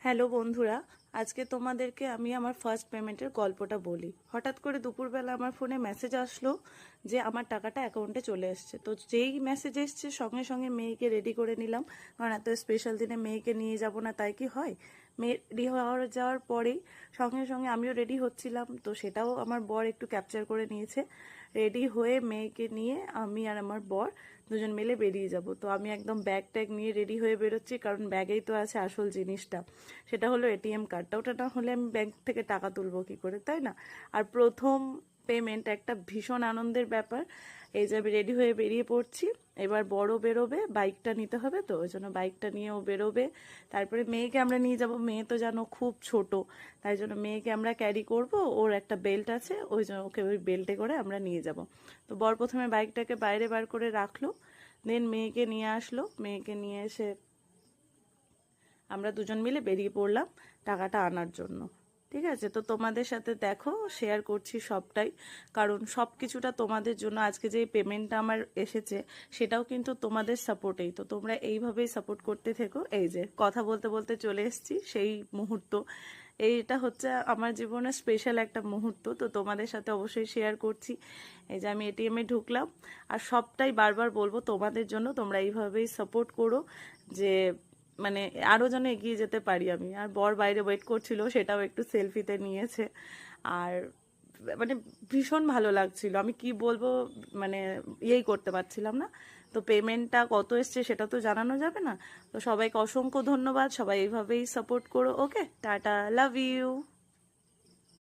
Hello বন্ধুরা, আজকে তোমাদেরকে আমি আমার ফার্স্ট পেমেন্টের গল্পটা বলি। হঠাৎ করে দুপুরবেলা আমার ফোনে মেসেজ আসলো যে আমার টাকাটা অ্যাকাউন্টে চলে এসছে। তো যেই মেসেজ এসছে সঙ্গে সঙ্গে মেয়েকে রেডি করে নিলাম, কারণ এত স্পেশাল দিনে মেয়েকে নিয়ে যাব না তাই কি হয়। মেয়ে রেডি যাওয়ার পরেই সঙ্গে সঙ্গে আমিও রেডি হচ্ছিলাম, তো সেটাও আমার বর একটু ক্যাপচার করে নিয়েছে। রেডি হয়ে মেয়েকে নিয়ে আমি আর আমার বর দুজন মিলে বেরিয়ে যাব। তো আমি একদম ব্যাগ ট্যাগ নিয়ে রেডি হয়ে বেরোচ্ছি, কারণ ব্যাগেই তো আছে আসল জিনিসটা, সেটা হলো এটিএম কার্ডটা। ওটা না হলে আমি ব্যাংক থেকে টাকা তুলবো কি করে, তাই না? আর প্রথম পেমেন্ট একটা ভীষণ আনন্দের ব্যাপার। এই যে আমি রেডি হয়ে বেরিয়ে পড়ছি, এবার বড় বেরোবে, বাইকটা নিতে হবে, তো ওই জন্য বাইকটা নিয়েও বেরোবে। তারপরে মেয়েকে আমরা নিয়ে যাব, মেয়ে তো জানো খুব ছোট, তাই জন্য মেয়েকে আমরা ক্যারি করব। ওর একটা বেল্ট আছে, ওই জন্য ওকে ওই বেল্টে করে আমরা নিয়ে যাব। তো বর প্রথমে বাইকটাকে বাইরে বার করে রাখলো, দেন মেয়েকে নিয়ে আসলো। মেয়েকে নিয়ে এসে আমরা দুজন মিলে বেরিয়ে পড়লাম টাকাটা আনার জন্য। ঠিক আছে, তো তোমাদের সাথে দেখো শেয়ার করছি সবটাই, কারণ সব কিছুটা তোমাদের জন্য। আজকে যে পেমেন্টটা আমার এসেছে সেটাও কিন্তু তোমাদের সাপোর্টেই, তো তোমরা এইভাবেই সাপোর্ট করতে থেকো। এই যে কথা বলতে বলতে চলে এসেছি সেই মুহূর্ত। এইটা হচ্ছে আমার জীবনের স্পেশাল একটা মুহূর্ত, তো তোমাদের সাথে অবশ্যই শেয়ার করছি। এই যে আমি এটিএমে ঢুকলাম, আর সবটাই বারবার বলবো তোমাদের জন্য, তোমরা এইভাবেই সাপোর্ট করো, যে মানে আরও যেন এগিয়ে যেতে পারি আমি। আর বর বাইরে ওয়েট করছিল, সেটাও একটু সেলফিতে নিয়েছে। আর মানে ভীষণ ভালো লাগছিল, আমি কি বলবো, মানে ইয়েই করতে পারছিলাম না। তো পেমেন্টটা কত এসছে সেটা তো জানানো যাবে না। তো সবাইকে অসংখ্য ধন্যবাদ, সবাই এইভাবেই সাপোর্ট করো। ওকে, টাটা, লাভ ইউ।